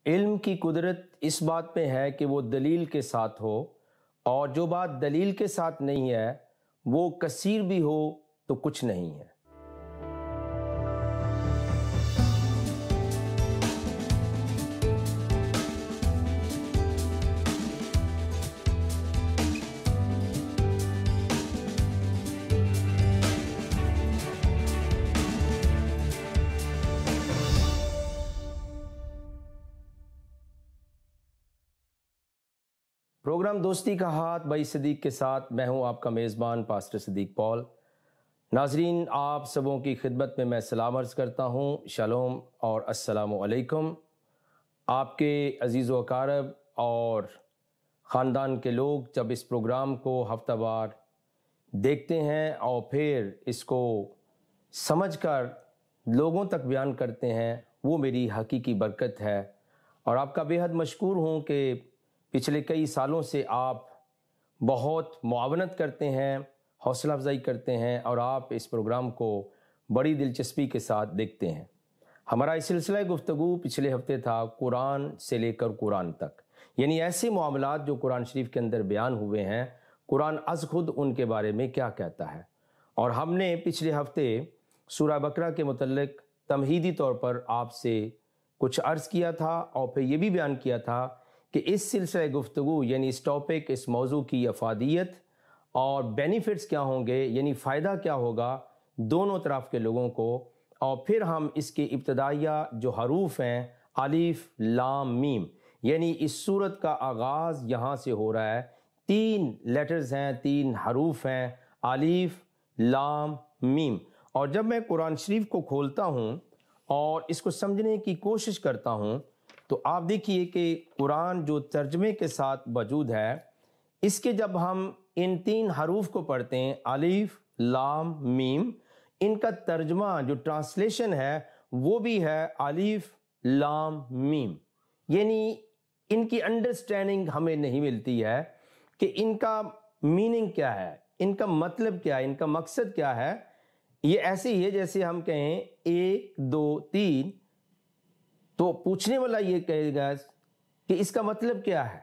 علم کی قدرت اس بات پہ ہے کہ وہ دلیل کے ساتھ ہو، اور جو بات دلیل کے ساتھ نہیں ہے وہ کثیر بھی ہو تو کچھ نہیں ہے۔ پروگرام دوستی کا ہاتھ بھائی صدیق کے ساتھ میں ہوں آپ کا میزبان پاسٹر صدیق پال۔ ناظرین، آپ سبوں کی خدمت میں سلام عرض کرتا ہوں، شالوم اور السلام علیکم۔ آپ کے عزیز و اقارب اور خاندان کے لوگ جب اس پروگرام کو ہفتہ وار دیکھتے ہیں اور پھر اس کو سمجھ کر لوگوں تک بیان کرتے ہیں، وہ میری حقیقی برکت ہے، اور آپ کا بے حد مشکور ہوں کہ پچھلے کئی سالوں سے آپ بہت معاونت کرتے ہیں، حوصلہ افزائی کرتے ہیں، اور آپ اس پروگرام کو بڑی دلچسپی کے ساتھ دیکھتے ہیں۔ ہمارا اس سلسلہ گفتگو پچھلے ہفتے تھا قرآن سے لے کر قرآن تک، یعنی ایسے معاملات جو قرآن شریف کے اندر بیان ہوئے ہیں، قرآن از خود ان کے بارے میں کیا کہتا ہے۔ اور ہم نے پچھلے ہفتے سورہ بقرہ کے متعلق تمہیدی طور پر آپ سے کچھ عرض کیا تھا، اور پھر یہ بھی بیان کیا تھا کہ اس سلسلہ گفتگو یعنی اس ٹاپک، اس موضوع کی افادیت اور بینیفٹس کیا ہوں گے، یعنی فائدہ کیا ہوگا دونوں طرف کے لوگوں کو۔ اور پھر ہم اس کے ابتدائیہ جو حروف ہیں، الف لام میم، یعنی اس سورت کا آغاز یہاں سے ہو رہا ہے، 3 لیٹرز ہیں، 3 حروف ہیں، الف لام میم۔ اور جب میں قرآن شریف کو کھولتا ہوں اور اس کو سمجھنے کی کوشش کرتا ہوں تو آپ دیکھیے کہ قرآن جو ترجمے کے ساتھ موجود ہے، اس کے جب ہم ان 3 حروف کو پڑھتے ہیں، الف لام میم، ان کا ترجمہ جو ٹرانسلیشن ہے وہ بھی ہے الف لام میم، یعنی ان کی انڈرسٹینڈنگ ہمیں نہیں ملتی ہے کہ ان کا میننگ کیا ہے، ان کا مطلب کیا ہے، ان کا مقصد کیا ہے۔ یہ ایسے ہی ہے جیسے ہم کہیں 1 2 3، تو پوچھنے والا یہ کہے گا کہ اس کا مطلب کیا ہے،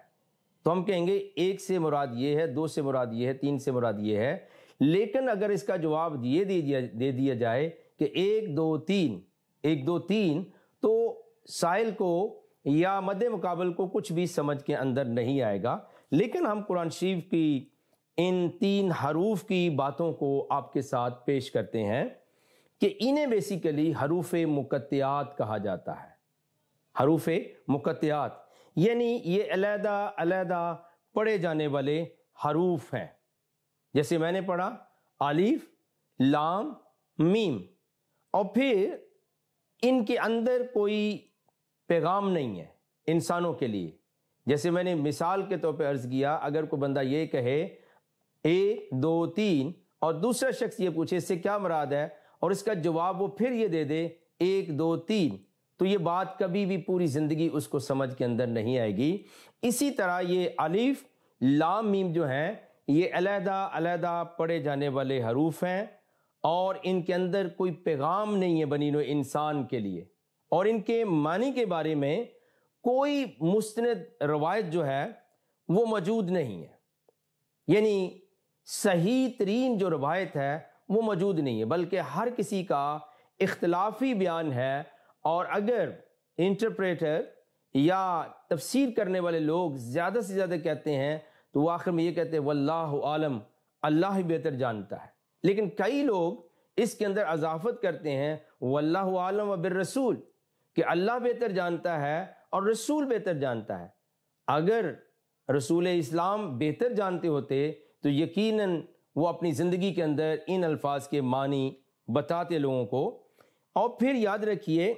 تو ہم کہیں گے 1 سے مراد یہ ہے، 2 سے مراد یہ ہے، 3 سے مراد یہ ہے۔ لیکن اگر اس کا جواب یہ دے دیا جائے کہ 1 2 3 1 2 3، تو سائل کو یا مد مقابل کو کچھ بھی سمجھ کے اندر نہیں آئے گا۔ لیکن ہم قرآن شریف کی ان 3 حروف کی باتوں کو آپ کے ساتھ پیش کرتے ہیں کہ انہیں بیسیکلی حروف مقطعات کہا جاتا ہے۔ حروف مقطعات یعنی یہ علیحدہ علیحدہ پڑھے جانے والے حروف ہیں، جیسے میں نے پڑھا الف لام میم، اور پھر ان کے اندر کوئی پیغام نہیں ہے انسانوں کے لیے۔ جیسے میں نے مثال کے طور پہ عرض کیا، اگر کوئی بندہ یہ کہے 1 2 3 اور دوسرا شخص یہ پوچھے اس سے کیا مراد ہے، اور اس کا جواب وہ پھر یہ دے دے 1 2 3، تو یہ بات کبھی بھی پوری زندگی اس کو سمجھ کے اندر نہیں آئے گی۔ اسی طرح یہ الف لام میم جو ہیں، یہ علیحدہ علیحدہ پڑھے جانے والے حروف ہیں، اور ان کے اندر کوئی پیغام نہیں ہے بنی نوع انسان کے لیے، اور ان کے معنی کے بارے میں کوئی مستند روایت جو ہے وہ موجود نہیں ہے، یعنی صحیح ترین جو روایت ہے وہ موجود نہیں ہے، بلکہ ہر کسی کا اختلافی بیان ہے۔ اور اگر انٹرپریٹر یا تفسیر کرنے والے لوگ زیادہ سے زیادہ کہتے ہیں تو وہ آخر میں یہ کہتے ہیں واللہ عالم، اللہ ہی بہتر جانتا ہے۔ لیکن کئی لوگ اس کے اندر اضافت کرتے ہیں واللہ عالم بالرسول، کہ اللہ بہتر جانتا ہے اور رسول بہتر جانتا ہے۔ اگر رسول اسلام بہتر جانتے ہوتے تو یقیناً وہ اپنی زندگی کے اندر ان الفاظ کے معنی بتاتے لوگوں کو۔ اور پھر یاد رکھیے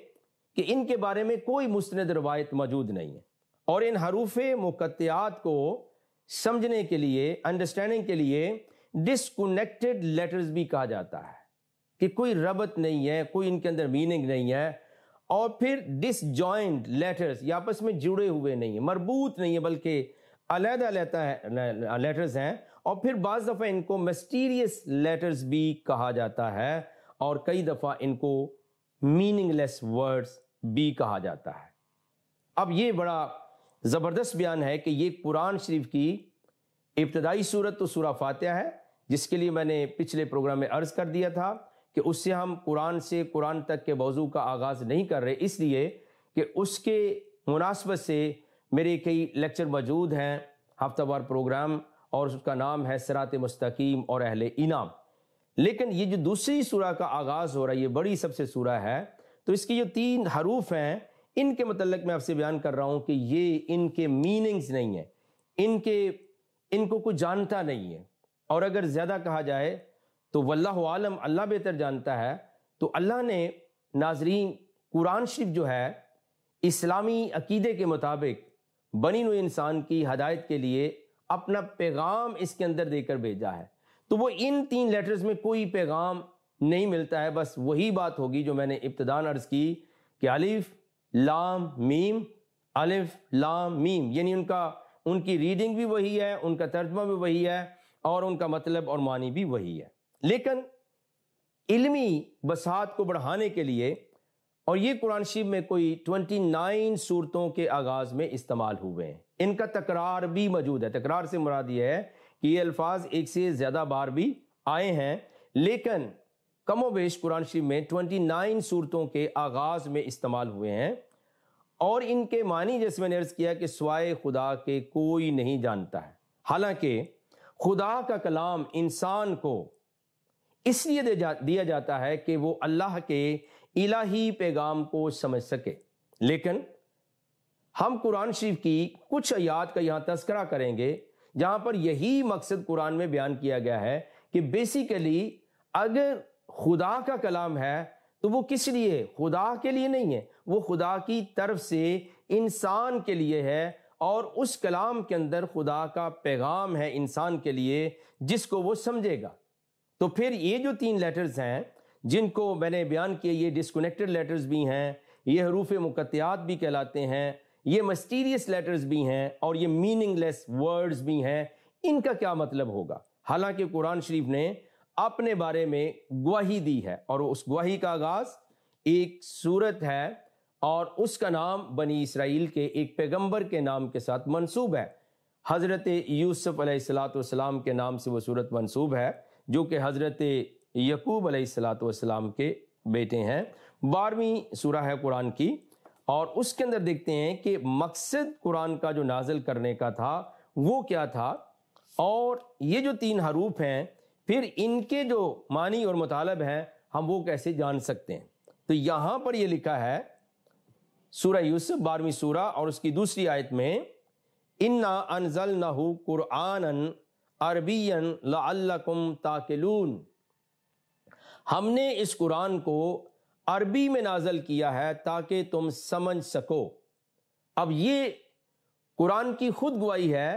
کہ ان کے بارے میں کوئی مستند روایت موجود نہیں ہے، اور ان حروف مقطعات کو سمجھنے کے لیے، انڈرسٹینڈنگ کے لیے ڈسکنیکٹڈ لیٹرز بھی کہا جاتا ہے، کہ کوئی ربط نہیں ہے، کوئی ان کے اندر میننگ نہیں ہے۔ اور پھر ڈس جوائنٹ لیٹرز، یہ آپس میں جڑے ہوئے نہیں ہیں، مربوط نہیں ہے، بلکہ علیحدہ علیحدہ لیٹرز ہیں۔ اور پھر بعض دفعہ ان کو مسٹیریس لیٹرز بھی کہا جاتا ہے، اور کئی دفعہ ان کو میننگ لیس ورڈز بھی کہا جاتا ہے۔ اب یہ بڑا زبردست بیان ہے کہ یہ قرآن شریف کی ابتدائی صورت تو سورہ فاتحہ ہے، جس کے لیے میں نے پچھلے پروگرام میں عرض کر دیا تھا کہ اس سے ہم قرآن تک کے موضوع کا آغاز نہیں کر رہے، اس لیے کہ اس کے مناسبت سے میرے کئی لیکچر موجود ہیں، ہفتہ وار پروگرام، اور اس کا نام ہے صراط مستقیم اور اہل انعام۔ لیکن یہ جو دوسری سورہ کا آغاز ہو رہا ہے، یہ بڑی سب سے سورہ ہے، تو اس کی جو 3 حروف ہیں ان کے متعلق میں آپ سے بیان کر رہا ہوں کہ یہ ان کے میننگز نہیں ہیں، ان کو کچھ جانتا نہیں ہے، اور اگر زیادہ کہا جائے تو واللہ عالم، اللہ بہتر جانتا ہے۔ تو اللہ نے ناظرین قرآن شریف جو ہے اسلامی عقیدے کے مطابق بنی نوع انسان کی ہدایت کے لیے اپنا پیغام اس کے اندر دے کر بھیجا ہے۔ تو وہ ان 3 لیٹرز میں کوئی پیغام نہیں ملتا ہے، بس وہی بات ہوگی جو میں نے ابتداً عرض کی کہ الف لام میم، الف لام میم، یعنی ان کی ریڈنگ بھی وہی ہے، ان کا ترجمہ بھی وہی ہے، اور ان کا مطلب اور معنی بھی وہی ہے۔ لیکن علمی بساط کو بڑھانے کے لیے، اور یہ قرآن شریف میں کوئی 29 صورتوں کے آغاز میں استعمال ہوئے ہیں، ان کا تکرار بھی موجود ہے۔ تکرار سے مراد یہ ہے کہ یہ الفاظ ایک سے زیادہ بار بھی آئے ہیں، لیکن کم و بیش قرآن شریف میں 29 صورتوں کے آغاز میں استعمال ہوئے ہیں، اور ان کے معنی جیسے میں نے عرض کیا کہ سوائے خدا کے کوئی نہیں جانتا ہے۔ حالانکہ خدا کا کلام انسان کو اس لیے دیا جاتا ہے کہ وہ اللہ کے الہی پیغام کو سمجھ سکے، لیکن ہم قرآن شریف کی کچھ آیات کا یہاں تذکرہ کریں گے جہاں پر یہی مقصد قرآن میں بیان کیا گیا ہے کہ بیسیکلی اگر خدا کا کلام ہے تو وہ کس لیے؟ خدا کے لیے نہیں ہے، وہ خدا کی طرف سے انسان کے لیے ہے، اور اس کلام کے اندر خدا کا پیغام ہے انسان کے لیے جس کو وہ سمجھے گا۔ تو پھر یہ جو 3 لیٹرز ہیں جن کو میں نے بیان کیا، یہ ڈسکنیکٹڈ لیٹرز بھی ہیں، یہ حروف مقطعات بھی کہلاتے ہیں، یہ مسٹیریس لیٹرز بھی ہیں، اور یہ میننگ لیس ورڈز بھی ہیں۔ ان کا کیا مطلب ہوگا؟ حالانکہ قرآن شریف نے اپنے بارے میں گواہی دی ہے، اور اس گواہی کا آغاز ایک سورت ہے، اور اس کا نام بنی اسرائیل کے ایک پیغمبر کے نام کے ساتھ منسوب ہے۔ حضرت یوسف علیہ السلام کے نام سے وہ سورت منسوب ہے، جو کہ حضرت یعقوب علیہ السلام کے بیٹے ہیں۔ 12ویں سورہ ہے قرآن کی، اور اس کے اندر دیکھتے ہیں کہ مقصد قرآن کا جو نازل کرنے کا تھا وہ کیا تھا، اور یہ جو 3 حروف ہیں پھر ان کے جو معنی اور مطالب ہیں ہم وہ کیسے جان سکتے ہیں؟ تو یہاں پر یہ لکھا ہے سورہ یوسف 12ویں سورہ اور اس کی دوسری آیت میں، اِنَّا أَنزَلْنَهُ قُرْآنًا عَرَبِيًّا لَعَلَّكُمْ تَعْقِلُونَ، ہم نے اس قرآن کو عربی میں نازل کیا ہے تاکہ تم سمجھ سکو۔ اب یہ قرآن کی خود گواہی ہے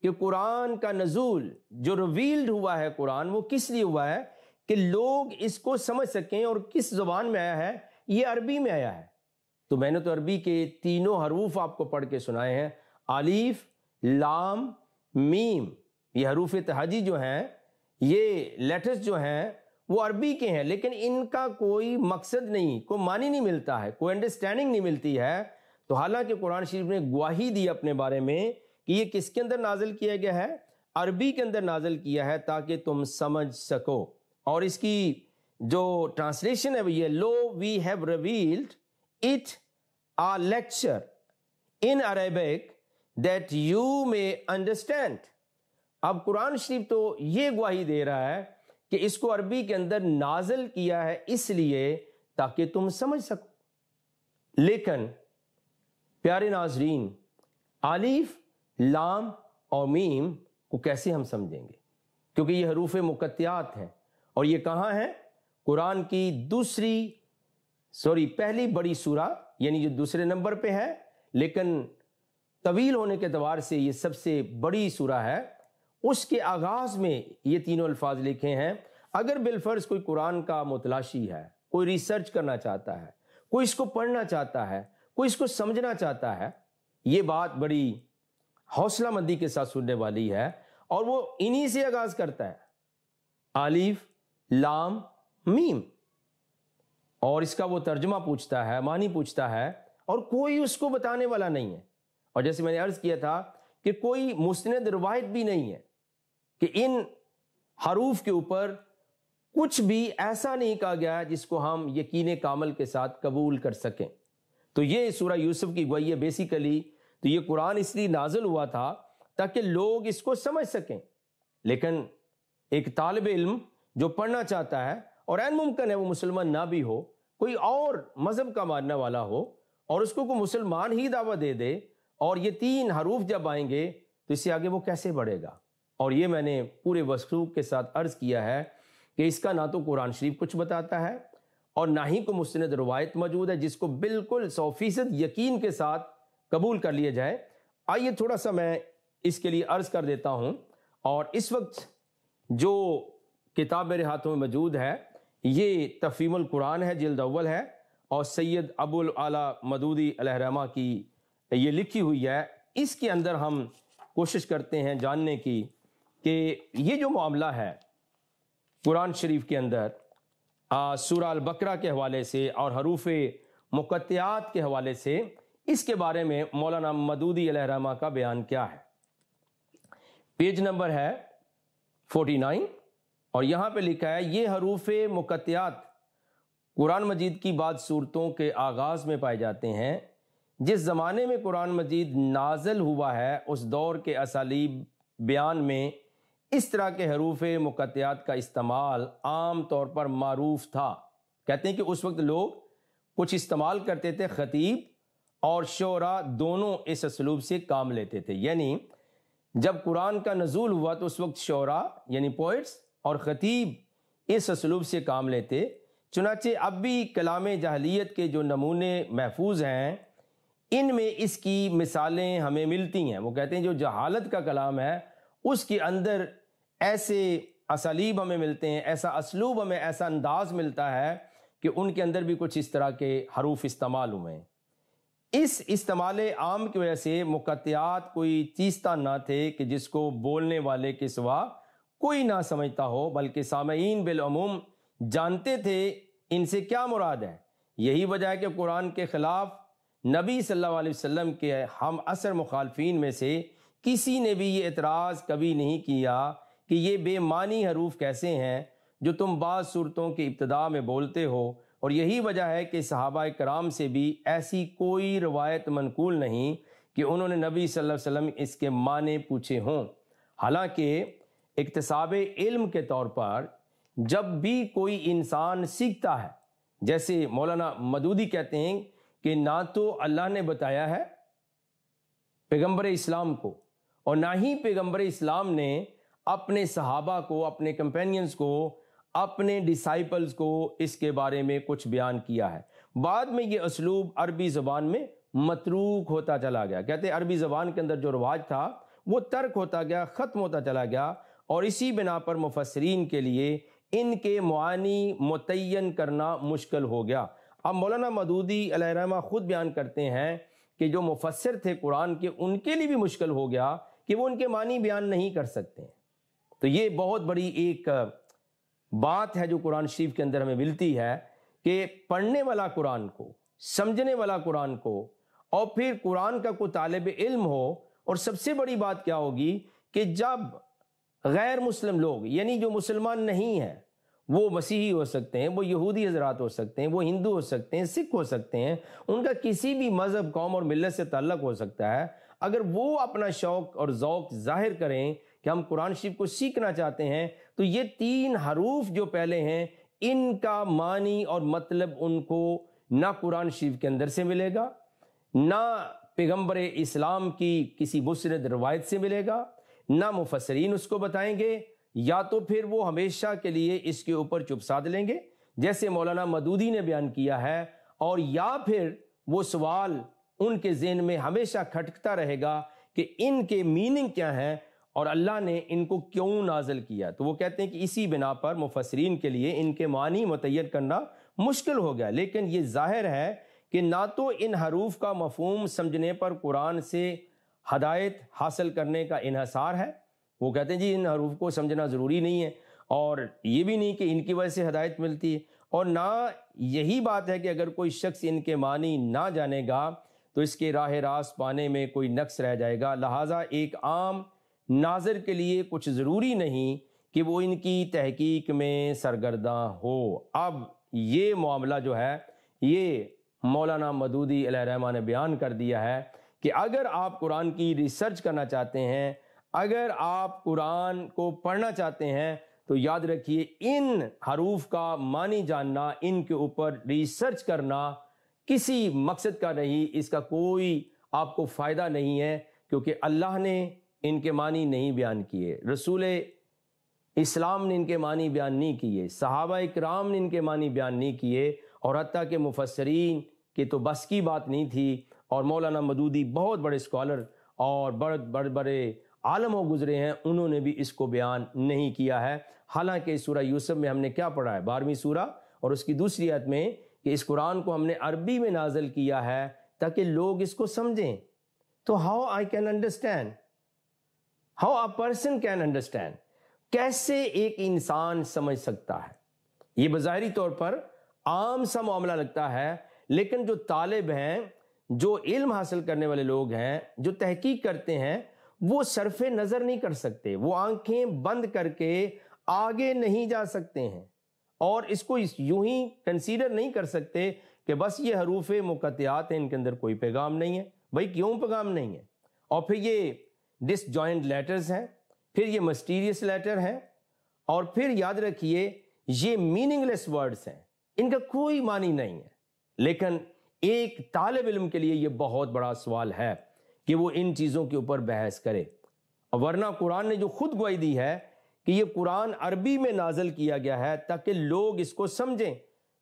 کہ قرآن کا نزول جو ریویلڈ ہوا ہے قرآن، وہ کس لیے ہوا ہے کہ لوگ اس کو سمجھ سکیں، اور کس زبان میں آیا ہے؟ یہ عربی میں آیا ہے۔ تو میں نے تو عربی کے 3 حروف آپ کو پڑھ کے سنائے ہیں، الف لام میم، یہ حروف تہجی جو ہیں، یہ لیٹرز جو ہیں وہ عربی کے ہیں، لیکن ان کا کوئی مقصد نہیں، کوئی معنی نہیں ملتا ہے، کوئی انڈرسٹینڈنگ نہیں ملتی ہے۔ تو حالانکہ قرآن شریف نے گواہی دی اپنے بارے میں کہ یہ کس کے اندر نازل کیا گیا ہے؟ عربی کے اندر نازل کیا ہے تاکہ تم سمجھ سکو، اور اس کی جو ٹرانسلیشن ہے وہ یہ، lo we have revealed it a lecture in Arabic that you may understand۔ اب قرآن شریف تو یہ گواہی دے رہا ہے کہ اس کو عربی کے اندر نازل کیا ہے اس لیے تاکہ تم سمجھ سکو۔ لیکن پیارے ناظرین، الف لام اور میم کو کیسے ہم سمجھیں گے؟ کیونکہ یہ حروف مقطعات ہیں، اور یہ کہاں ہیں؟ قرآن کی پہلی بڑی سورہ، یعنی جو دوسرے نمبر پہ ہے، لیکن طویل ہونے کے اعتبار سے یہ سب سے بڑی سورہ ہے۔ اس کے آغاز میں یہ 3 الفاظ لکھے ہیں۔ اگر بالفرض کوئی قرآن کا متلاشی ہے، کوئی ریسرچ کرنا چاہتا ہے، کوئی اس کو پڑھنا چاہتا ہے، کوئی اس کو سمجھنا چاہتا ہے، یہ بات بڑی حوصلہ مندی کے ساتھ سننے والی ہے، اور وہ انہی سے آغاز کرتا ہے، الف لام میم، اور اس کا وہ ترجمہ پوچھتا ہے، معنی پوچھتا ہے، اور کوئی اس کو بتانے والا نہیں ہے. اور جیسے میں نے عرض کیا تھا کہ کوئی مستند روایت بھی نہیں ہے کہ ان حروف کے اوپر کچھ بھی ایسا نہیں کہا گیا جس کو ہم یقین کامل کے ساتھ قبول کر سکیں. تو یہ سورہ یوسف کی گوئی ہے بیسیکلی. تو یہ قرآن اس لیے نازل ہوا تھا تاکہ لوگ اس کو سمجھ سکیں. لیکن ایک طالب علم جو پڑھنا چاہتا ہے اور عین ممکن ہے وہ مسلمان نہ بھی ہو, کوئی اور مذہب کا ماننے والا ہو, اور اس کو کوئی مسلمان ہی دعویٰ دے دے اور یہ 3 حروف جب آئیں گے تو اس سے آگے وہ کیسے بڑھے گا؟ اور یہ میں نے پورے وثوق کے ساتھ عرض کیا ہے کہ اس کا نہ تو قرآن شریف کچھ بتاتا ہے اور نہ ہی کوئی مستند روایت موجود ہے جس کو بالکل 100% یقین کے ساتھ قبول کر لیا جائے. آئیے تھوڑا سا میں اس کے لیے عرض کر دیتا ہوں. اور اس وقت جو کتاب میرے ہاتھوں میں موجود ہے یہ تفہیم القرآن ہے, جلد اول ہے, اور سید ابو الاعلیٰ مدودی علیہ الرحمہ کی یہ لکھی ہوئی ہے. اس کے اندر ہم کوشش کرتے ہیں جاننے کی کہ یہ جو معاملہ ہے قرآن شریف کے اندر سورہ البقرہ کے حوالے سے اور حروف مقطعات کے حوالے سے, اس کے بارے میں مولانا مدودی علیہ الرحمہ کا بیان کیا ہے. پیج نمبر ہے 49 اور یہاں پہ لکھا ہے یہ حروف مقطعات قرآن مجید کی بعض صورتوں کے آغاز میں پائے جاتے ہیں. جس زمانے میں قرآن مجید نازل ہوا ہے اس دور کے اسالیب بیان میں اس طرح کے حروف مقطعات کا استعمال عام طور پر معروف تھا. کہتے ہیں کہ اس وقت لوگ کچھ استعمال کرتے تھے, خطیب اور شعراء دونوں اس اسلوب سے کام لیتے تھے. یعنی جب قرآن کا نزول ہوا تو اس وقت شعراء یعنی پوئٹس اور خطیب اس اسلوب سے کام لیتے. چنانچہ اب بھی کلام جاہلیت کے جو نمونے محفوظ ہیں ان میں اس کی مثالیں ہمیں ملتی ہیں. وہ کہتے ہیں جو جہالت کا کلام ہے اس کے اندر ایسے اسالیب ہمیں ملتے ہیں, ایسا اسلوب ہمیں, ایسا انداز ملتا ہے کہ ان کے اندر بھی کچھ اس طرح کے حروف استعمال ہوئے ہیں. اس استعمال عام کی وجہ سے مقطعات کوئی چیزتا نہ تھے کہ جس کو بولنے والے کے سوا کوئی نہ سمجھتا ہو, بلکہ سامعین بالعموم جانتے تھے ان سے کیا مراد ہے. یہی وجہ ہے کہ قرآن کے خلاف نبی صلی اللہ علیہ وسلم کے ہم عصر مخالفین میں سے کسی نے بھی یہ اعتراض کبھی نہیں کیا کہ یہ بے معنی حروف کیسے ہیں جو تم بعض صورتوں کی ابتدا میں بولتے ہو. اور یہی وجہ ہے کہ صحابہ کرام سے بھی ایسی کوئی روایت منقول نہیں کہ انہوں نے نبی صلی اللہ علیہ وسلم اس کے معنی پوچھے ہوں. حالانکہ اکتساب علم کے طور پر جب بھی کوئی انسان سیکھتا ہے, جیسے مولانا مدودی کہتے ہیں کہ نہ تو اللہ نے بتایا ہے پیغمبر اسلام کو اور نہ ہی پیغمبر اسلام نے اپنے صحابہ کو, اپنے کمپینینز کو, اپنے ڈسائپلز کو اس کے بارے میں کچھ بیان کیا ہے. بعد میں یہ اسلوب عربی زبان میں متروک ہوتا چلا گیا. کہتے ہیں عربی زبان کے اندر جو رواج تھا وہ ترک ہوتا گیا, ختم ہوتا چلا گیا, اور اسی بنا پر مفسرین کے لیے ان کے معانی متعین کرنا مشکل ہو گیا. اب مولانا مدودی علیہ الرحمہ خود بیان کرتے ہیں کہ جو مفسر تھے قرآن کے ان کے لیے بھی مشکل ہو گیا کہ وہ ان کے معنی بیان نہیں کر سکتے. تو یہ بہت بڑی ایک بات ہے جو قرآن شریف کے اندر ہمیں ملتی ہے کہ پڑھنے والا قرآن کو, سمجھنے والا قرآن کو, اور پھر قرآن کا کوئی طالب علم ہو. اور سب سے بڑی بات کیا ہوگی کہ جب غیر مسلم لوگ یعنی جو مسلمان نہیں ہیں, وہ مسیحی ہو سکتے ہیں, وہ یہودی حضرات ہو سکتے ہیں, وہ ہندو ہو سکتے ہیں, سکھ ہو سکتے ہیں, ان کا کسی بھی مذہب, قوم اور ملت سے تعلق ہو سکتا ہے, اگر وہ اپنا شوق اور ذوق ظاہر کریں کہ ہم قرآن شریف کو سیکھنا چاہتے ہیں تو یہ 3 حروف جو پہلے ہیں ان کا معنی اور مطلب ان کو نہ قرآن شریف کے اندر سے ملے گا, نہ پیغمبر اسلام کی کسی مسند روایت سے ملے گا, نہ مفسرین اس کو بتائیں گے, یا تو پھر وہ ہمیشہ کے لیے اس کے اوپر چپ سادھ لیں گے جیسے مولانا مدودی نے بیان کیا ہے, اور یا پھر وہ سوال ان کے ذہن میں ہمیشہ کھٹکتا رہے گا کہ ان کے میننگ کیا ہیں اور اللہ نے ان کو کیوں نازل کیا. تو وہ کہتے ہیں کہ اسی بنا پر مفسرین کے لیے ان کے معنی متعین کرنا مشکل ہو گیا. لیکن یہ ظاہر ہے کہ نہ تو ان حروف کا مفہوم سمجھنے پر قرآن سے ہدایت حاصل کرنے کا انحصار ہے. وہ کہتے ہیں جی ان حروف کو سمجھنا ضروری نہیں ہے, اور یہ بھی نہیں کہ ان کی وجہ سے ہدایت ملتی ہے, اور نہ یہی بات ہے کہ اگر کوئی شخص ان کے معنی نہ جانے گا تو اس کے راہ راست پانے میں کوئی نقص رہ جائے گا، لہٰذا ایک عام ناظر کے لیے کچھ ضروری نہیں کہ وہ ان کی تحقیق میں سرگرداں ہو۔ اب یہ معاملہ جو ہے یہ مولانا مودودی علیہ الرحمہ نے بیان کر دیا ہے کہ اگر آپ قرآن کی ریسرچ کرنا چاہتے ہیں، اگر آپ قرآن کو پڑھنا چاہتے ہیں تو یاد رکھیے ان حروف کا معنی جاننا، ان کے اوپر ریسرچ کرنا کسی مقصد کا نہیں، اس کا کوئی آپ کو فائدہ نہیں ہے، کیونکہ اللہ نے ان کے معنی نہیں بیان کیے، رسول اسلام نے ان کے معنی بیان نہیں کیے، صحابہ اکرام نے ان کے معنی بیان نہیں کیے، اور حتیٰ کہ مفسرین کی تو بس کی بات نہیں تھی، اور مولانا مودودی بہت بڑے اسکالر اور بڑے عالم ہو گزرے ہیں، انہوں نے بھی اس کو بیان نہیں کیا ہے۔ حالانکہ سورہ یوسف میں ہم نے کیا پڑھا ہے، 12ویں سورہ اور اس کی دوسری آیت میں، کہ اس قرآن کو ہم نے عربی میں نازل کیا ہے تاکہ لوگ اس کو سمجھیں۔ تو how I can understand, how a person can understand, کیسے ایک انسان سمجھ سکتا ہے؟ یہ بظاہری طور پر عام سا معاملہ لگتا ہے، لیکن جو طالب ہیں، جو علم حاصل کرنے والے لوگ ہیں، جو تحقیق کرتے ہیں، وہ صرف نظر نہیں کر سکتے، وہ آنکھیں بند کر کے آگے نہیں جا سکتے ہیں، اور اس کو یوں ہی کنسیڈر نہیں کر سکتے کہ بس یہ حروف مقطعات ہیں، ان کے اندر کوئی پیغام نہیں ہے۔ بھائی کیوں پیغام نہیں ہے؟ اور پھر یہ ڈس جوائنٹ لیٹرز ہیں، پھر یہ مسٹیریس لیٹر ہیں، اور پھر یاد رکھیے یہ میننگ لیس ورڈز ہیں، ان کا کوئی معنی نہیں ہے۔ لیکن ایک طالب علم کے لیے یہ بہت بڑا سوال ہے کہ وہ ان چیزوں کے اوپر بحث کرے، اور ورنہ قرآن نے جو خود گواہی دی ہے کہ یہ قرآن عربی میں نازل کیا گیا ہے تاکہ لوگ اس کو سمجھیں،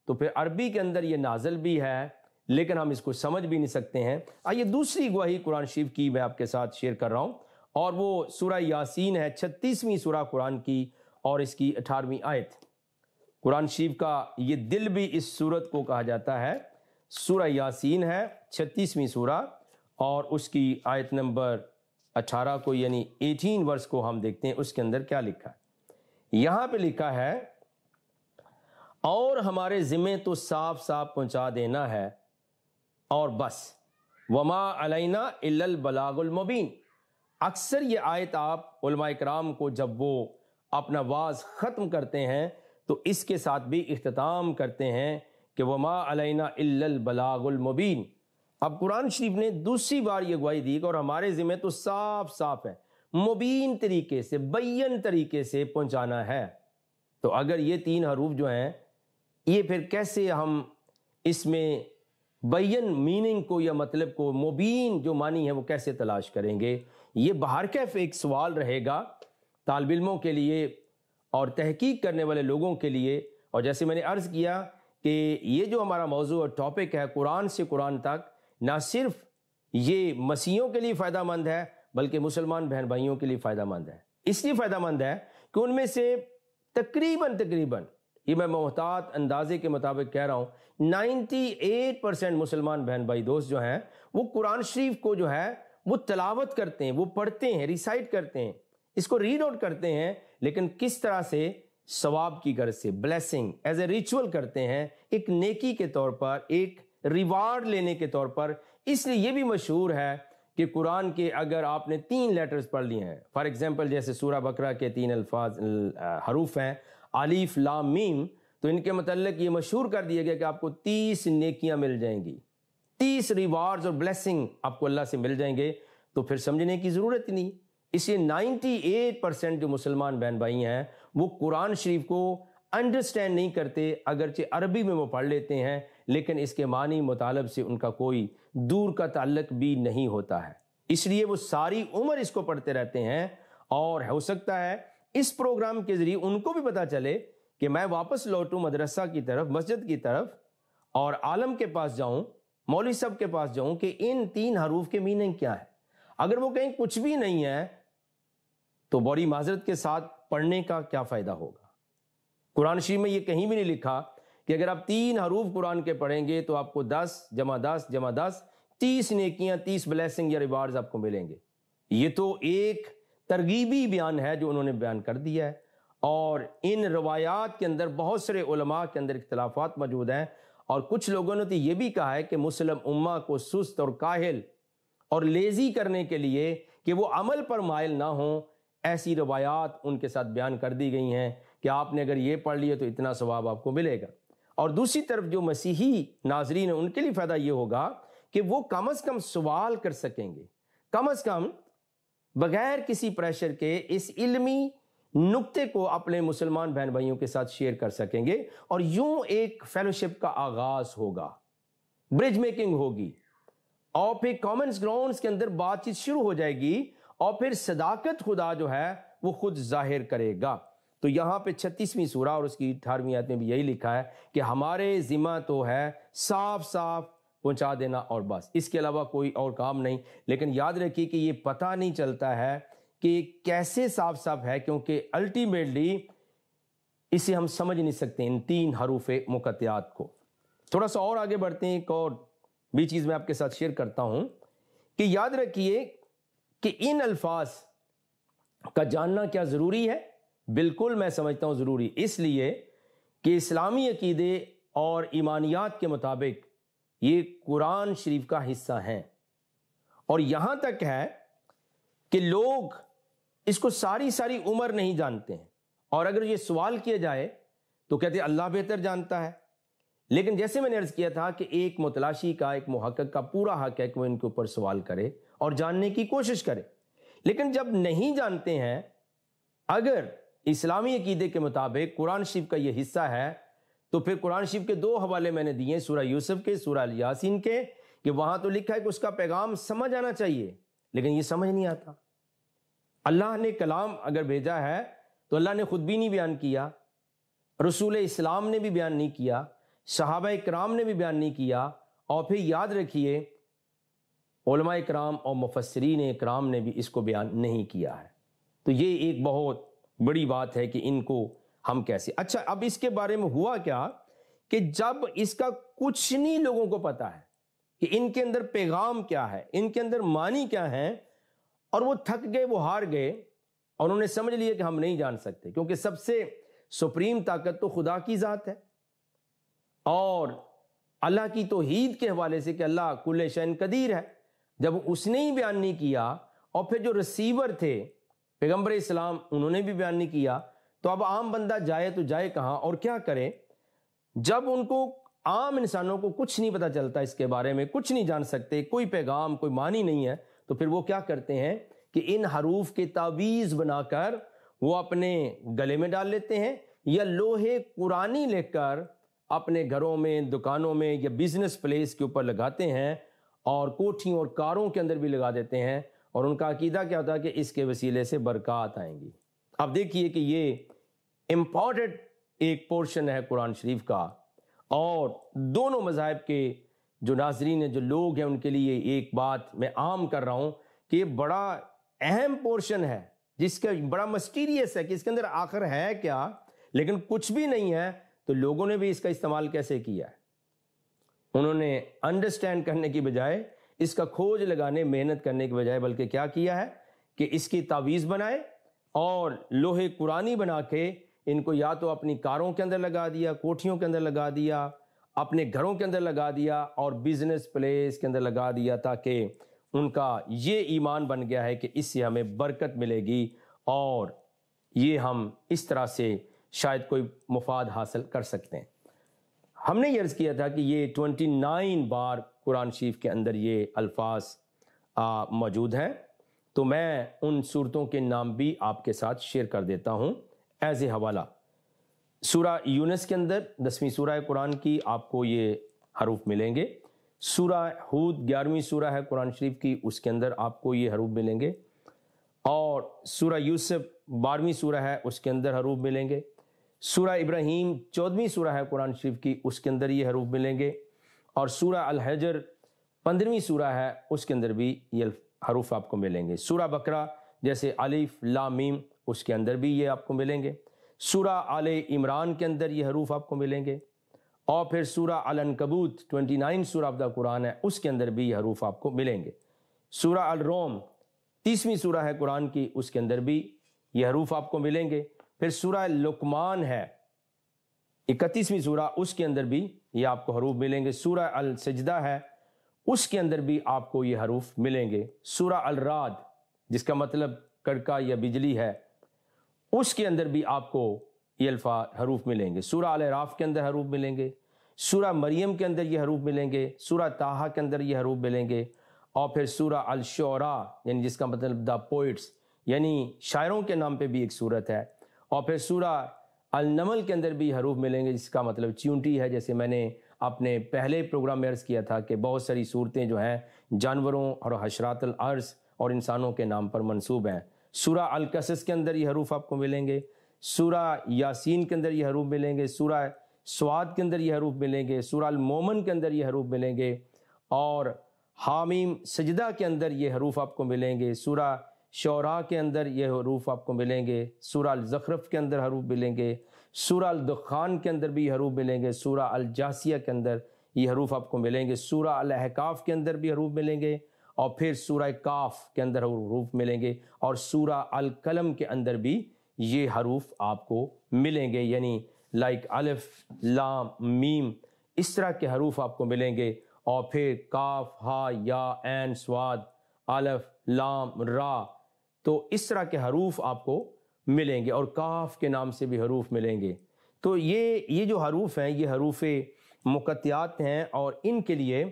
تو پھر عربی کے اندر یہ نازل بھی ہے لیکن ہم اس کو سمجھ بھی نہیں سکتے ہیں۔ آئیے دوسری گواہی قرآن شریف کی میں آپ کے ساتھ شیئر کر رہا ہوں، اور وہ سورہ یاسین ہے، 36ویں سورہ قرآن کی اور اس کی 18ویں آیت۔ قرآن شریف کا یہ دل بھی اس سورت کو کہا جاتا ہے۔ سورہ یاسین ہے 36ویں سورہ اور اس کی آیت نمبر 18 کو، یعنی 18 ورس کو ہم دیکھتے ہیں، اس کے اندر کیا لکھا ہے۔ یہاں پہ لکھا ہے، اور ہمارے ذمے تو صاف صاف پہنچا دینا ہے اور بس، وما علینا الا البلاغ المبین۔ اکثر یہ آیت آپ علماء کرام کو جب وہ اپنا واعظ ختم کرتے ہیں تو اس کے ساتھ بھی اختتام کرتے ہیں کہ وما علینا الا البلاغ المبین۔ اب قرآن شریف نے دوسری بار یہ گواہی دی کہ اور ہمارے ذمہ تو صاف صاف ہے، مبین طریقے سے، بین طریقے سے پہنچانا ہے۔ تو اگر یہ تین حروف جو ہیں، یہ پھر کیسے ہم اس میں بین میننگ کو یا مطلب کو، مبین جو معنی ہے وہ کیسے تلاش کریں گے؟ یہ بہرکیف ایک سوال رہے گا طالب علموں کے لیے اور تحقیق کرنے والے لوگوں کے لیے۔ اور جیسے میں نے عرض کیا کہ یہ جو ہمارا موضوع اور ٹاپک ہے، قرآن سے قرآن تک، نہ صرف یہ مسیحیوں کے لیے فائدہ مند ہے بلکہ مسلمان بہن بھائیوں کے لیے فائدہ مند ہے۔ اس لیے فائدہ مند ہے کہ ان میں سے تقریباً یہ میں محتاط اندازے کے مطابق کہہ رہا ہوں، 98% مسلمان بہن بھائی دوست جو ہیں وہ قرآن شریف کو جو ہے وہ تلاوت کرتے ہیں، وہ پڑھتے ہیں، ریسائٹ کرتے ہیں، اس کو ریڈ آؤٹ کرتے ہیں، لیکن کس طرح سے؟ ثواب کی غرض سے، بلیسنگ ایز اے ریچول کرتے ہیں، ایک نیکی کے طور پر، ایک ریوارڈ لینے کے طور پر۔ اس لیے یہ بھی مشہور ہے کہ قرآن کے اگر آپ نے 3 لیٹرز پڑھ لیے ہیں، فار ایگزامپل جیسے سورہ بقرہ کے 3 حروف ہیں، الف لام میم، تو ان کے متعلق یہ مشہور کر دیا گیا کہ آپ کو 30 نیکیاں مل جائیں گی، 30 ریوارڈز اور بلیسنگ آپ کو اللہ سے مل جائیں گے۔ تو پھر سمجھنے کی ضرورت ہی نہیں۔ اس لیے 98% جو مسلمان بہن بھائی ہیں وہ قرآن شریف کو انڈرسٹینڈ نہیں کرتے، اگرچہ عربی میں وہ پڑھ لیتے ہیں لیکن اس کے معنی مطالب سے ان کا کوئی دور کا تعلق بھی نہیں ہوتا ہے۔ اس لیے وہ ساری عمر اس کو پڑھتے رہتے ہیں، اور ہو سکتا ہے اس پروگرام کے ذریعے ان کو بھی پتہ چلے کہ میں واپس لوٹوں مدرسہ کی طرف، مسجد کی طرف، اور عالم کے پاس جاؤں، مولوی صاحب کے پاس جاؤں کہ ان 3 حروف کے میننگ کیا ہے۔ اگر وہ کہیں کچھ بھی نہیں ہے تو بڑی معذرت کے ساتھ پڑھنے کا کیا فائدہ ہوگا؟ قرآن شریف میں یہ کہیں بھی نہیں لکھا کہ اگر آپ 3 حروف قرآن کے پڑھیں گے تو آپ کو 10 جمع 10 جمع 10 30 نیکیاں، 30 بلیسنگ یا ریوارڈز آپ کو ملیں گے۔ یہ تو ایک ترغیبی بیان ہے جو انہوں نے بیان کر دیا ہے، اور ان روایات کے اندر بہت سارے علماء کے اندر اختلافات موجود ہیں، اور کچھ لوگوں نے تو یہ بھی کہا ہے کہ مسلم امہ کو سست اور کاہل اور لیزی کرنے کے لیے کہ وہ عمل پر مائل نہ ہوں، ایسی روایات ان کے ساتھ بیان کر دی گئی ہیں کہ آپ نے اگر یہ پڑھ لیا تو اتنا ثواب آپ کو ملے گا۔ اور دوسری طرف جو مسیحی ناظرین ہیں ان کے لیے فائدہ یہ ہوگا کہ وہ کم از کم سوال کر سکیں گے، کم از کم بغیر کسی پریشر کے اس علمی نقطے کو اپنے مسلمان بہن بھائیوں کے ساتھ شیئر کر سکیں گے، اور یوں ایک فیلوشپ کا آغاز ہوگا، برج میکنگ ہوگی، اور پھر کامنز گراؤنڈز کے اندر بات چیت شروع ہو جائے گی، اور پھر صداقت خدا جو ہے وہ خود ظاہر کرے گا۔ تو یہاں پہ 36ویں سورہ اور اس کی 18ویں آیت میں بھی یہی لکھا ہے کہ ہمارے ذمہ تو ہے صاف صاف پہنچا دینا اور بس، اس کے علاوہ کوئی اور کام نہیں۔ لیکن یاد رکھیے کہ یہ پتہ نہیں چلتا ہے کہ کیسے صاف صاف ہے، کیونکہ الٹیمیٹلی اسے ہم سمجھ نہیں سکتے ان 3 حروف مقطعات کو۔ تھوڑا سا اور آگے بڑھتے ہیں، ایک اور بھی چیز میں آپ کے ساتھ شیئر کرتا ہوں کہ یاد رکھیے کہ ان الفاظ کا جاننا کیا ضروری ہے؟ بالکل میں سمجھتا ہوں ضروری، اس لیے کہ اسلامی عقیدے اور ایمانیات کے مطابق یہ قرآن شریف کا حصہ ہیں، اور یہاں تک ہے کہ لوگ اس کو ساری عمر نہیں جانتے ہیں، اور اگر یہ سوال کیا جائے تو کہتے ہیں اللہ بہتر جانتا ہے۔ لیکن جیسے میں نے عرض کیا تھا کہ ایک متلاشی کا، ایک محقق کا پورا حق ہے کہ وہ ان کے اوپر سوال کرے اور جاننے کی کوشش کرے۔ لیکن جب نہیں جانتے ہیں، اگر اسلامی عقیدے کے مطابق قرآن شریف کا یہ حصہ ہے، تو پھر قرآن شریف کے 2 حوالے میں نے دیے، سورہ یوسف کے، سورہ یاسین کے، کہ وہاں تو لکھا ہے کہ اس کا پیغام سمجھ آنا چاہیے، لیکن یہ سمجھ نہیں آتا۔ اللہ نے کلام اگر بھیجا ہے تو اللہ نے خود بھی نہیں بیان کیا، رسول اسلام نے بھی بیان نہیں کیا، صحابہ کرام نے بھی بیان نہیں کیا، اور پھر یاد رکھیے علماء کرام اور مفسرین کرام نے بھی اس کو بیان نہیں کیا ہے۔ تو یہ ایک بہت بڑی بات ہے کہ ان کو ہم کیسے، اچھا اب اس کے بارے میں ہوا کیا کہ جب اس کا کچھ نہیں لوگوں کو پتا ہے کہ ان کے اندر پیغام کیا ہے، ان کے اندر معنی کیا ہے، اور وہ تھک گئے، وہ ہار گئے، اور انہوں نے سمجھ لیا کہ ہم نہیں جان سکتے، کیونکہ سب سے سپریم طاقت تو خدا کی ذات ہے، اور اللہ کی توحید کے حوالے سے کہ اللہ کل شیء قدیر ہے، جب اس نے ہی بیان نہیں کیا، اور پھر جو ریسیور تھے پیغمبر اسلام انہوں نے بھی بیان نہیں کیا، تو اب عام بندہ جائے تو جائے کہاں اور کیا کرے؟ جب ان کو عام انسانوں کو کچھ نہیں پتا چلتا، اس کے بارے میں کچھ نہیں جان سکتے، کوئی پیغام کوئی معنی نہیں ہے، تو پھر وہ کیا کرتے ہیں کہ ان حروف کے تعویذ بنا کر وہ اپنے گلے میں ڈال لیتے ہیں، یا لوہے قرآنی لے کر اپنے گھروں میں، دکانوں میں، یا بزنس پلیس کے اوپر لگاتے ہیں، اور کوٹھیوں اور کاروں کے اندر بھی لگا دیتے ہیں، اور ان کا عقیدہ کیا ہوتا ہے کہ اس کے وسیلے سے برکات آئیں گی۔ اب دیکھیے کہ یہ امپورٹنٹ ایک پورشن ہے قرآن شریف کا، اور دونوں مذاہب کے جو ناظرین ہیں، جو لوگ ہیں، ان کے لیے ایک بات میں عام کر رہا ہوں کہ یہ بڑا اہم پورشن ہے، جس کا بڑا مسٹیریس ہے کہ اس کے اندر آخر ہے کیا، لیکن کچھ بھی نہیں ہے، تو لوگوں نے بھی اس کا استعمال کیسے کیا ہے؟ انہوں نے انڈرسٹینڈ کرنے کی بجائے، اس کا کھوج لگانے، محنت کرنے کی بجائے، بلکہ کیا کیا ہے کہ اس کی تعویذ بنائے اور لوہے قرآنی بنا کے ان کو یا تو اپنی کاروں کے اندر لگا دیا، کوٹھیوں کے اندر لگا دیا، اپنے گھروں کے اندر لگا دیا، اور بزنس پلیس کے اندر لگا دیا، تاکہ ان کا یہ ایمان بن گیا ہے کہ اس سے ہمیں برکت ملے گی، اور یہ ہم اس طرح سے شاید کوئی مفاد حاصل کر سکتے ہیں۔ ہم نے یہ عرض کیا تھا کہ یہ 29 بار قرآن شریف کے اندر یہ الفاظ موجود ہیں، تو میں ان صورتوں کے نام بھی آپ کے ساتھ شیئر کر دیتا ہوں ایز اے حوالہ۔ سورہ یونس کے اندر 10ویں سورہ قرآن کی آپ کو یہ حروف ملیں گے۔ سورہ ہود 11ویں سورہ ہے قرآن شریف کی، اس کے اندر آپ کو یہ حروف ملیں گے، اور سورہ یوسف 12ویں سورہ ہے، اس کے اندر حروف ملیں گے۔ سورہ ابراہیم 14ویں سورہ ہے قرآن شریف کی، اس کے اندر یہ حروف ملیں گے، اور سورہ الحجر 15ویں سورہ ہے، اس کے اندر بھی یہ حروف آپ کو ملیں گے۔ سورہ بقرہ جیسے الف لام میم، اس کے اندر بھی یہ آپ کو ملیں گے۔ سورہ آل عمران کے اندر یہ حروف آپ کو ملیں گے، اور پھر سورہ العنکبوت 29 سورہ آف دا قرآن ہے، اس کے اندر بھی یہ حروف آپ کو ملیں گے۔ سورہ الروم 30ویں سورہ ہے قرآن کی، اس کے اندر بھی یہ حروف آپ کو ملیں گے۔ پھر سورہ لقمان ہے 31ویں سورہ، اس کے اندر بھی یہ آپ کو حروف ملیں گے۔ سورہ السجدہ ہے، اس کے اندر بھی آپ کو یہ حروف ملیں گے۔ سورہ الرعد جس کا مطلب کڑکا یا بجلی ہے، اس کے اندر بھی آپ کو یہ الفاظ حروف ملیں گے۔ سورہ الاعراف کے اندر حروف ملیں گے، سورہ مریم کے اندر یہ حروف ملیں گے، سورہ طٰہٰ کے اندر یہ حروف ملیں گے، اور پھر سورہ الشعراء یعنی جس کا مطلب دا پوئٹس یعنی شاعروں کے نام پہ بھی ایک سورت ہے، اور پھر سورہ النمل کے اندر بھی حروف ملیں گے جس کا مطلب چیونٹی ہے، جیسے میں نے اپنے پہلے پروگرام میں عرض کیا تھا کہ بہت ساری صورتیں جو ہیں جانوروں اور حشرات الارض اور انسانوں کے نام پر منسوب ہیں۔ سورہ القصص کے اندر یہ حروف آپ کو ملیں گے، سورہ یاسین کے اندر یہ حروف ملیں گے، سورہ سواد کے اندر یہ حروف ملیں گے، سورہ المومن کے اندر یہ حروف ملیں گے، اور حامیم سجدہ کے اندر یہ حروف آپ کو ملیں گے، سورہ شعراء کے اندر یہ حروف آپ کو ملیں گے، سورہ الزخرف کے اندر حروف ملیں گے، سورہ الدخان کے اندر بھی حروف ملیں گے، سورہ الجاسیہ کے اندر یہ حروف آپ کو ملیں گے، سورہ الاحقاف کے اندر بھی حروف ملیں گے، اور پھر سورہ کاف کے اندر حروف ملیں گے، اور سورہ القلم کے اندر بھی یہ حروف آپ کو ملیں گے، یعنی لائک الف لام میم اس طرح کے حروف آپ کو ملیں گے، اور پھر کاف ہا یا عین صاد الف لام را، تو اس طرح کے حروف آپ کو ملیں گے، اور کاف کے نام سے بھی حروف ملیں گے۔ تو یہ جو حروف ہیں یہ حروف مقطعات ہیں، اور ان کے لیے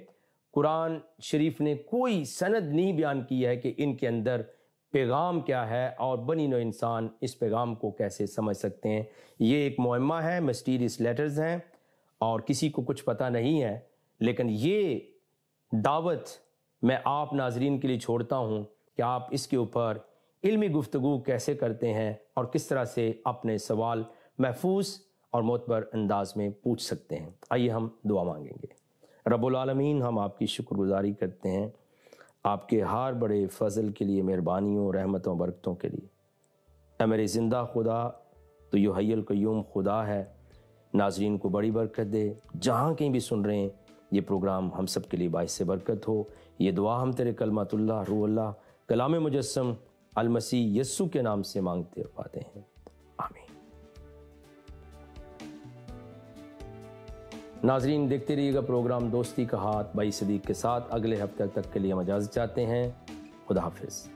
قرآن شریف نے کوئی سند نہیں بیان کی ہے کہ ان کے اندر پیغام کیا ہے اور بنی نوع انسان اس پیغام کو کیسے سمجھ سکتے ہیں۔ یہ ایک معمہ ہے، مسٹیریس لیٹرز ہیں، اور کسی کو کچھ پتہ نہیں ہے، لیکن یہ دعوت میں آپ ناظرین کے لیے چھوڑتا ہوں کہ آپ اس کے اوپر علمی گفتگو کیسے کرتے ہیں اور کس طرح سے اپنے سوال محفوظ اور معتبر انداز میں پوچھ سکتے ہیں۔ آئیے ہم دعا مانگیں گے۔ رب العالمین، ہم آپ کی شکر گزاری کرتے ہیں آپ کے ہر بڑے فضل کے لیے، مہربانیوں، رحمتوں، برکتوں کے لیے۔ اے میرے زندہ خدا، تو یہ حی القیوم خدا ہے، ناظرین کو بڑی برکت دے، جہاں کہیں بھی سن رہے ہیں یہ پروگرام ہم سب کے لیے باعث سے برکت ہو۔ یہ دعا ہم تیرے کلمۃ اللہ، روح اللہ، کلام مجسم المسیح یسوع کے نام سے مانگتے اور پاتے ہیں، آمین۔ ناظرین دیکھتے رہیے گا پروگرام دوستی کا ہاتھ بائی صدیق کے ساتھ۔ اگلے ہفتے تک کے لیے ہم اجازت چاہتے ہیں۔ خدا حافظ۔